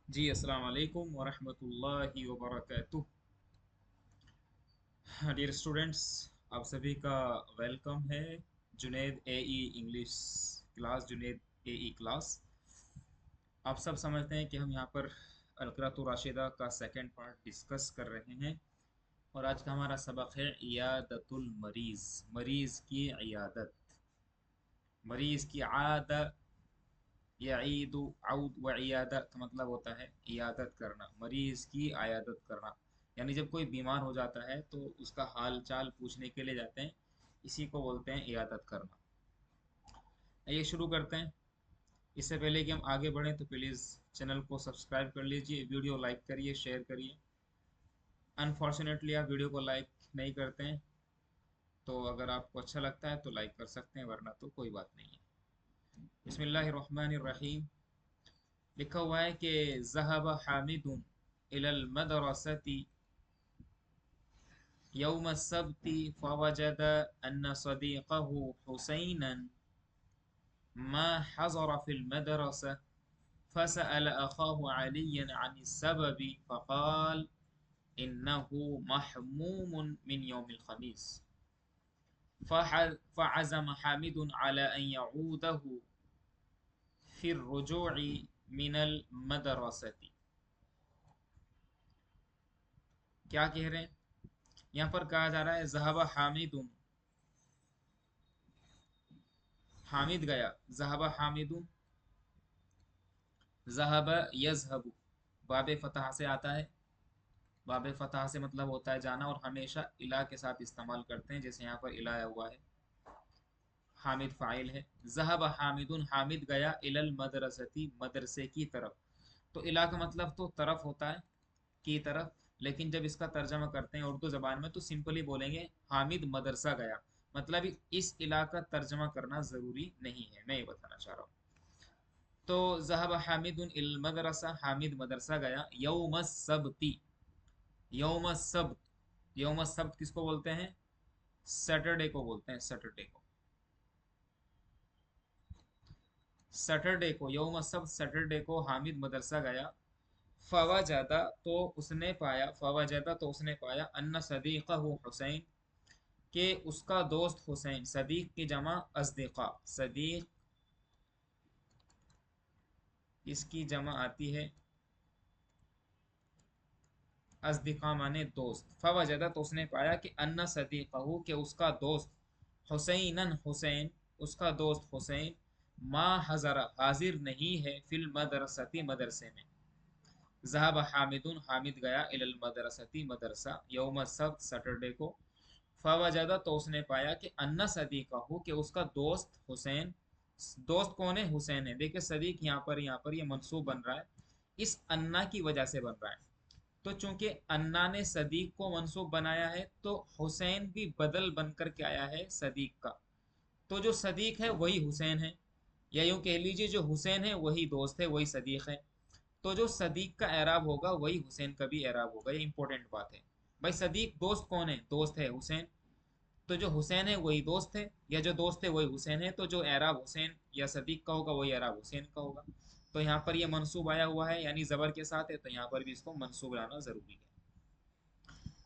जी अस्सलाम वालेकुम वरहमतुल्लाहि वबरकातुह। डियर स्टूडेंट्स, आप सभी का वेलकम है जुनेद एई इंग्लिश क्लास। जुनेद एई क्लास। आप सब समझते हैं कि हम यहाँ पर अलक़रातु राशिदा का सेकंड पार्ट डिस्कस कर रहे हैं और आज का हमारा सबक है इयादतुल मरीज़। मरीज़ की इयादत। मरीज़ की आदत यईदु आउद व इयादा का मतलब होता है इयादत करना, मरीज की आयादत करना। यानी जब कोई बीमार हो जाता है तो उसका हाल चाल पूछने के लिए जाते हैं, इसी को बोलते हैं इयादत करना। ये शुरू करते हैं। इससे पहले कि हम आगे बढ़ें तो प्लीज़ चैनल को सब्सक्राइब कर लीजिए, वीडियो लाइक करिए, शेयर करिए। अनफॉर्चुनेटली आप वीडियो को लाइक नहीं करते हैं, तो अगर आपको अच्छा लगता है तो लाइक कर सकते हैं, वरना तो कोई बात नहीं है। बिस्मिल्लाहिर्रहमानिर्रहीम। लिखा हुआ है कि ज़हब हामिदुन इलल मदरसती यौम सब्ती फवजद अन्न सदीक़हु हुसैनन मा हज़र फिल मदरसा फसअल अख़ाहु अलिय्यन अन सबबी फ़क़ाल इन्नहु महमूमुन मिन यौमिल ख़मीस फ़अज़म हामिदुन अला अन यऊदहु फिर रुजूइ मिनल मदरसती। क्या कह रहे हैं? यहाँ पर कहा जा रहा है ज़हब हामिदुन, हामिद गया। ज़हब हामिदुन, ज़हब यज़हबु बाब फतह से आता है। बाब फतह से मतलब होता है जाना, और हमेशा इला के साथ इस्तेमाल करते हैं, जैसे यहाँ पर इला आया हुआ है। हामिद फ़ाइल है। ज़हब हामिदुन, हामिद गया, इलल मदरसती मदरसे की तरफ। तो इला का मतलब तो तरफ होता है, की तरफ। लेकिन जब इसका तर्जमा करते हैं उर्दू ज़बान में तो सिंपली बोलेंगे हामिद मदरसा गया। मतलब इस इला का तर्जमा करना ज़रूरी नहीं है, मैं ये बताना चाह रहा हूँ। तो ज़हब हामिदुन इल मदरसा, हामिद मदरसा गया। यौम सब्ती, यौम सब्त, यौम सब्त किसको बोलते हैं? सैटरडे को बोलते हैं, सैटरडे को। सैटरडे को, यौम सब्त सैटरडे को हामिद मदरसा गया। फवजदा तो उसने पाया, फवजदा तो उसने पाया, अन्ना सदीक़हु हुसैन के उसका दोस्त हुसैन। सदीक की जमा अज़दिक़ा, सदीक इसकी जमा आती है अज़दिक़ा माने दोस्त। फवजदा तो उसने पाया कि अन्ना सदीक़हु के उसका दोस्त, हुसैनन हुसैन, उसका दोस्त हुसैन, मा हज़रा हाजिर नहीं है, फिल मदरसती मदरसे में। ज़हब हामिदुन, हामिद गया, इलल मदरसती मदरसा, यौम सब्त सैटरडे को। फवजदा तो उसने पाया कि अन्ना सदीक़हु के उसका दोस्त हुसैन। दोस्त कौन है? हुसैन है। देखिए सदीक यहाँ पर ये मंसूब बन रहा है, इस अन्ना की वजह से बन रहा है। तो चूंकि अन्ना ने सदीक को मंसूब बनाया है, तो हुसैन भी बदल बन कर के आया है सदीक का। तो जो सदीक है वही हुसैन है, या यूं कह लीजिए जो हुसैन है वही दोस्त है, वही सदीक है। तो जो सदीक का एराब होगा वही हुसैन का भी एराब होगा। ये इंपॉर्टेंट बात है। भाई सदीक दोस्त कौन है? दोस्त है हुसैन। तो जो हुसैन है वही दोस्त है, या जो दोस्त है वही हुसैन है। तो जो एराब हुसैन या सदीक का होगा वही एराब हुसैन का होगा। तो यहाँ पर ये मंसूब आया हुआ है, यानी ज़बर के साथ है, तो यहाँ पर भी इसको मंसूब लाना ज़रूरी है।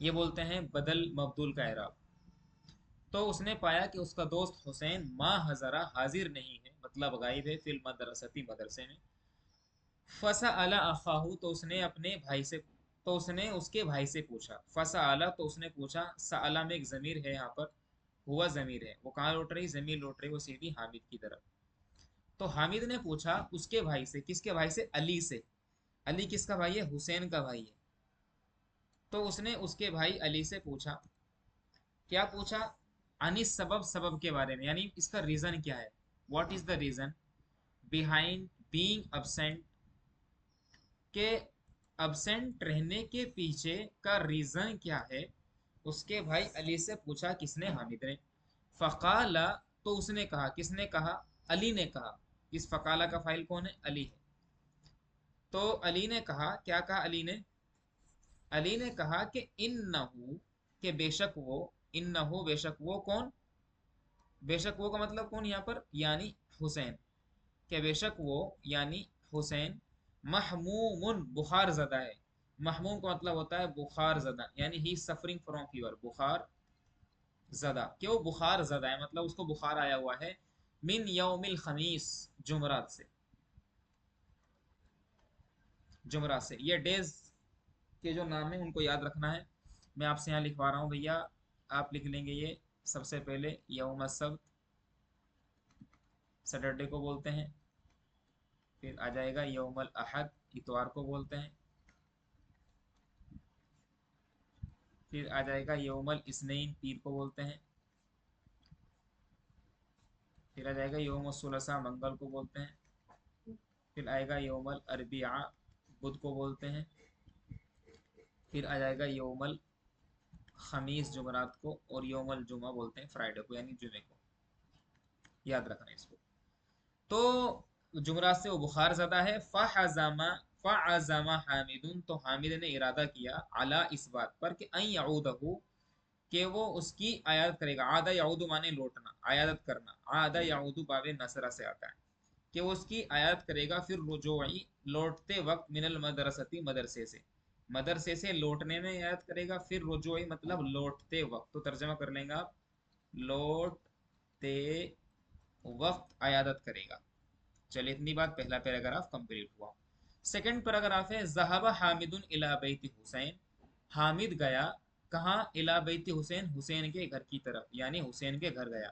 ये बोलते हैं बदल मबदूल का एराब। तो उसने पाया कि उसका दोस्त हुसैन माँ हज़रा हाजिर नहीं है, मतलब गायब है, फिल मदरसती मदरसे में। फसा अला अखाहू तो उसने अपने भाई से, तो उसने उसके भाई से पूछा। फसा अला तो उसने पूछा, सअला में एक ज़मीर है यहाँ पर, हुआ ज़मीर है, वो कहाँ लौट रही? ज़मीर लौट रही वो सीधी हामिद की तरफ। तो हामिद ने पूछा उसके भाई से, किसके भाई से? अली से। अली किसका भाई है? हुसैन का भाई है। तो उसने उसके भाई अली से पूछा। क्या पूछा? अनिस सबब, सबब के बारे में, यानी इसका रीजन क्या है। What is the reason behind being absent, के अब्सेंट रहने के पीछे का रीजन क्या है। उसके भाई अली से पूछा, किसने? हामिद ने। फ़काला तो उसने कहा, किसने कहा? अली ने कहा। इस फ़काला का फाइल कौन है? अली है। तो अली ने कहा, क्या कहा अली ने? अली ने कहा कि इन्नहु, के बेशक वो, इन्नहु बेशक वो, कौन? बेशक वो का मतलब कौन यहाँ पर? यानी हुसैन। के बेशक वो यानी हुसैन, महमूमुन बुखार ज़दा है। महमूम का मतलब होता है बुखार ज़दा, यानी ही सफरिंग फ्रॉम फीवर, बुखार ज़दा, क्यों बुखार ज़दा है मतलब उसको बुखार आया हुआ है। मिन यौमिल खमीस, जुमरात से, जुमरात से। ये डेज के जो नाम है उनको याद रखना है। मैं आपसे यहाँ लिखवा रहा हूँ भैया, आप लिख लेंगे ये। सबसे पहले यौम सब्त, सैटरडे को बोलते हैं। फिर आ जाएगा यौमल अहद, इतवार को बोलते हैं। फिर आ जाएगा यौमल इस्नैन, पीर को बोलते हैं। फिर आ जाएगा यौम सुलसा, मंगल को बोलते हैं। फिर आएगा यौमल अरबिया, बुध को बोलते हैं। फिर आ जाएगा यौमल खमीस, जुमरात को। और यौमल जुमा बोलते हैं फ्राइडे को, यानी जुमे को। याद रखना इसको। तो जुमरात से वो बुखार ज़्यादा है। फ़अज़मा हामिदुन, तो हामिद ने इरादा किया, अला इस बात पर कि अन यऊदहु, कि वो उसकी आयात करेगा। आदा यऊदु माने लौटना, आयादत करना। आदा यऊदु बाबे नसरा से आता है कि वो उसकी आयात करेगा। फिर रुजूई, लौटते वक्त, मिनल मदरसती, मदरसे से, मदरसे से लौटने में आयात करेगा। फिर रुजूई मतलब लौटते वक्त, तो तर्जमा कर लेंगे आप, लौटते वक्त आयादत करेगा। चलिए इतनी बात, पहला पैराग्राफ कंप्लीट हुआ। सेकंड पैराग्राफ है, ज़हबा हामिदुन इला बैति हुसैन, हामिद गया कहाँ, इला बैति हुसैन, हुसैन के घर की तरफ, यानी हुसैन के घर गया।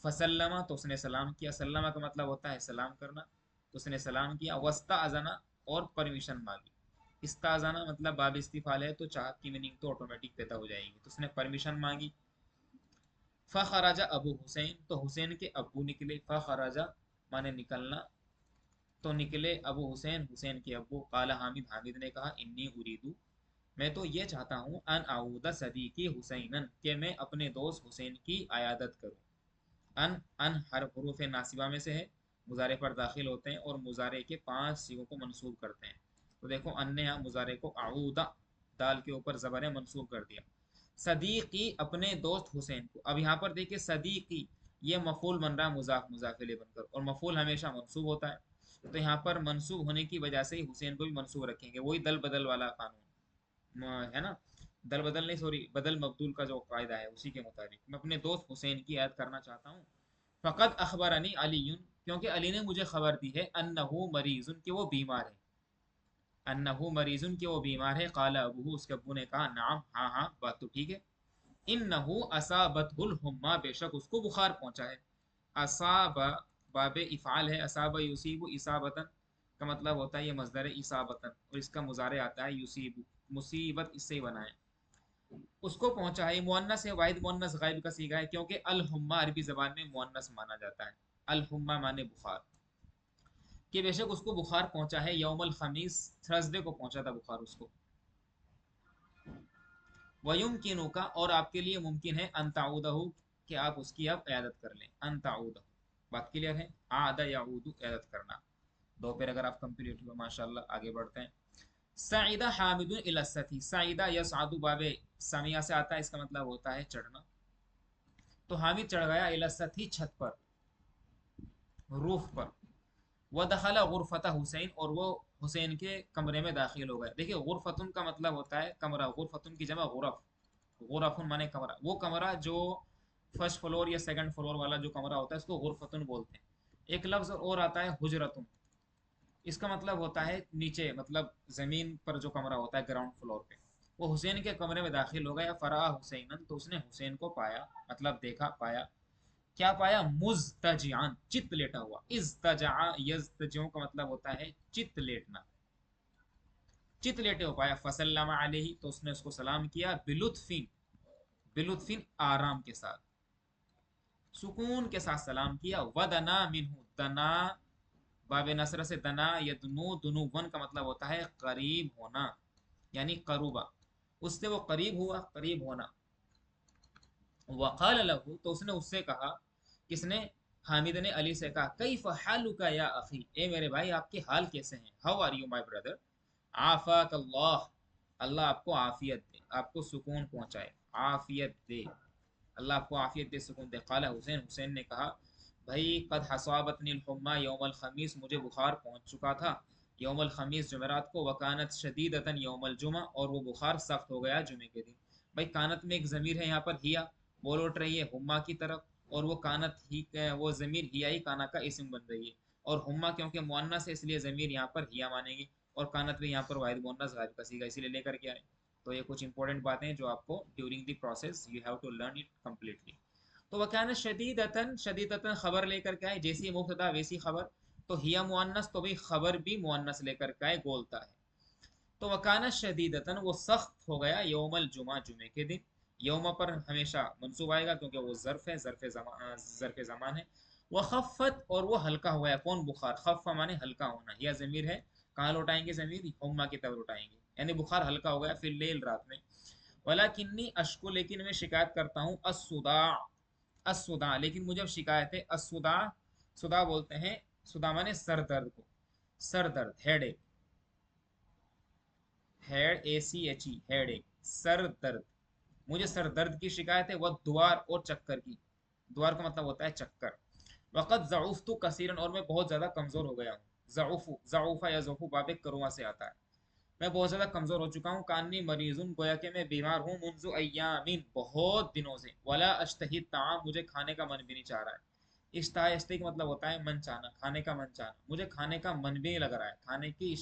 फसल्लमा, तो उसने सलाम किया। सल्लमा का मतलब होता है सलाम करना, तो उसने सलाम किया। वस्ता अजाना, और परमिशन मांगी। इस्ताजाना मतलब बाब इस्तिफाल है, तो चाहत की मीनिंग तो ऑटोमेटिक पैदा हो जाएगी, तो उसने परमिशन मांगी। फ़खराजा अबू हुसैन, तो हुसैन के अब्बू निकले। फ़खराजा माने निकलना, तो निकले अबू हुसैन, हुसैन के अब्बू। काला हामिद, हामिद ने कहा, इन्नी उरीदू, मैं तो ये चाहता हूँ, अन आऊदा सदीकी हुसैनन, कि मैं अपने दोस्त हुसैन की आयादत करूँ। अन हर हरूफ नासिबा में से है, मुजारे पर दाखिल होते हैं और मुजारे के 5 सिगों को मंसूब करते हैं। तो देखो अन ने यहाँ मुजारे को आऊदा, दाल के ऊपर ज़बर है, मंसूब कर दिया। सदीकी, अपने दोस्त हुसैन को। अब यहाँ पर देखिए सदीकी, ये मफूल बन रहा है, मुजाफ मुजाफ इलैह बनकर, और मफूल हमेशा मंसूब होता है। तो यहाँ पर मंसूब होने की वजह से ही हुसैन को भी मंसूब रखेंगे, वही दल बदल वाला कानून है ना। दल बदल नहीं, सॉरी, बदल मबदूल का जो कायदा है उसी के मुताबिक मैं अपने दोस्त हुसैन की याद करना चाहता हूँ। फ़कत अखबरनी अलीयुन, क्योंकि अली ने मुझे खबर दी है, अन्नहु मरीजुन, कि वो बीमार है। अन्नहु मरीजुन, कि वो बीमार है। काला अबूहू, उसके अब्बू ने कहा, नाम, हाँ हाँ, बात तो ठीक है। इन्नहु असाबतहुल हुम्मा, बेशक उसको बुखार पहुंचा है। असाब बाबे इफ़ाल है, असाब युसीबु इसाबतन का मतलब होता है ये मजदर है इसाबतन, और इसका मुजारे आता है युसीबु, मुसीबत इससे ही बना है। उसको पहुंचा है, मुअन्नस है, वाहिद मुअन्नस गायब का सीगा है, क्योंकि अल हुम्मा अरबी जबान में मुअन्नस माना जाता है। अल हुम्मा माने बुखार, कि बेशक उसको बुखार पहुंचा है। यौमल खमीस, थर्सडे को पहुंचा था बुखार उसको। वयुमकिनु का, और आपके लिए मुमकिन है, अंताउदहु, कि आप उसकी अब इयादत कर लें। अंताउदहु, बात क्लियर है। आदा याऊदु, इयादत करना। दो पैराग्राफ कंप्लीट हुआ, माशाल्लाह। आगे बढ़ते हैं। सईदा हामिदुन इला सती, सईदा यसआदु बाबे समिया से आता है, इसका मतलब होता है चढ़ना। तो हामिद चढ़ गया, इला सती, छत पर, रूफ पर। वह दखला गुरफता हुसैन, और वो हुसैन के कमरे में दाखिल हो गए। देखिए गुरफतुन का मतलब होता है कमरा, गुरफतुन की जमा गुरफ, गुरफुन माने कमरा। वो कमरा जो फर्स्ट फ्लोर या सेकंड फ्लोर वाला जो कमरा होता है उसको गुरफतुन बोलते हैं। एक लफ्ज और आता है हुजरतुन, इसका मतलब होता है नीचे, मतलब जमीन पर जो कमरा होता है ग्राउंड फ्लोर पे। वो हुसैन के कमरे में दाखिल हो गया। फरा हुसैनन, तो उसने हुसैन को पाया, मतलब देखा, पाया। क्या पाया, मुज़तजिआन, चित लेटा हुआ। इज़्तजा यज़्तजिउ का मतलब होता है चित लेटना, चित लेटे हो पाया। फसल्लम अलैहि, तो उसने उसको सलाम किया। बिलुत्फिन, बिलुत्फिन आराम के साथ, सुकून के साथ सलाम किया। वदना मिनहु, दना बाबे नसर से दना यदनु, दुनुवन का मतलब होता है करीब होना, यानी करूबा, उससे वो करीब हुआ, करीब होना। वक़ाल लहू, तो उसने उससे कहा, किसने, हामिद ने अली से कहा, कैफ हालुका या अखी, ए मेरे भाई आपके हाल कैसे हैं, how are you my brother. आफाक अल्लाह, अल्लाह आपको आफियत दे, आपको सुकून पहुंचाए, आफियत दे, अल्लाह आपको आफियत दे, सुकून दे। काला हुसैन, हुसैन ने कहा, भाई कद हसाबतनिल हुम्मा यौमल खमीस, मुझे बुखार पहुंच चुका था यौमल खमीस जुमेरात को, वकानत शदीदतन यौमल जुमा, और वो बुखार सख्त हो गया जुमे के दिन। भाई कानत में एक ज़मीर है यहाँ पर हिया, वो लौट रही है हुम्मा की तरफ, और वो कानत ही वो ज़मीर हिया ही काना का इस्म बन रही है, और हुम्मा क्योंकि मुअन्नस है इसलिए ज़मीर यहाँ पर हिया मानेंगे, और कानत भी यहाँ पर वाहिद मुअन्नस गायब का सीगा इसीलिए लेकर के आए। तो ये कुछ इंपॉर्टेंट बातें हैं जो आपको during the process you have to learn it completely. तो वकान शदीदतन, शदीदतन खबर लेकर के आए, जैसी मुब्तदा वैसी खबर। तो हिया मुअन्नस तो भाई खबर भी मुअन्नस लेकर के आए, बोलता है। तो वकाना शदीदतन, वो सख्त हो गया, यौमल जुमा, जुमे के दिन। यौम पर हमेशा मंसूब आएगा क्योंकि वो ज़र्फ है, ज़र्फ ज़मान है। वह खफ़त, और वो हल्का हो गया, कौन बुखार, खफ़ माने हल्का होना, यह ज़मीर है, कहाँ लौटाएंगे ज़मीर, हुम्मा की तरफ लौटाएंगे, यानी बुखार हल्का हो गया फिर लेल रात में। वला किन्नी अशको, लेकिन मैं शिकायत करता हूँ, असुदा, असुदा, लेकिन मुझे अब शिकायत है, असुदा, सुदा बोलते हैं, सुदा माने सर दर्द को, सर दर्द, हेड एक, हेड ए सी एच ई, हेड एक, सर दर्द, मुझे सर दर्द की शिकायत है, वह दुआर, और चक्कर की, दुआर का मतलब होता है चक्कर। वक़द ज़ऊफ़तु कसीरन, और मैं बहुत ज़्यादा कमज़ोर हो गया हूँ। ज़ऊफ़ु, ज़ऊफ़ा या ज़ऊफ़ु बाब करुआ से आता है, मैं बहुत ज़्यादा कमज़ोर हो चुका हूँ। कानी मरीज़ुन, गोया कि मैं बीमार हूँ, मुंज़ु अय्यामिन, बहुत दिनों से। वला अश्तही ताम, मुझे खाने का मन भी नहीं चाह रहा है। इश्ताह, इश्ते का मतलब होता है मन चाहना, खाने का मन चाहना, मुझे खाने का मन भी नहीं लग रहा है, खाने की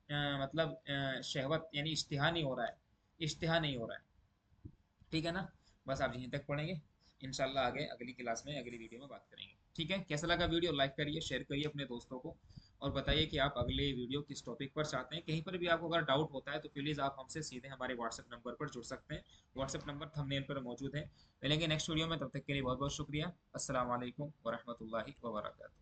मतलब शहवत यानी इश्तिहा नहीं हो रहा है, इश्तिहा नहीं हो रहा है। ठीक है ना, बस आप यहीं तक पढ़ेंगे, इंशाल्लाह आगे अगली क्लास में अगली वीडियो में बात करेंगे। ठीक है, कैसा लगा वीडियो, लाइक करिए, शेयर करिए अपने दोस्तों को, और बताइए कि आप अगले वीडियो किस टॉपिक पर चाहते हैं। कहीं पर भी आपको अगर डाउट होता है तो प्लीज़ आप हमसे सीधे हमारे व्हाट्सएप नंबर पर जुड़ सकते हैं, व्हाट्सएप नंबर थंबनेल पर मौजूद है। मिलेंगे नेक्स्ट वीडियो में, तब तक के लिए बहुत बहुत शुक्रिया। अस्सलाम वालेकुम वरहमतुल्लाहि वबरकातुहू।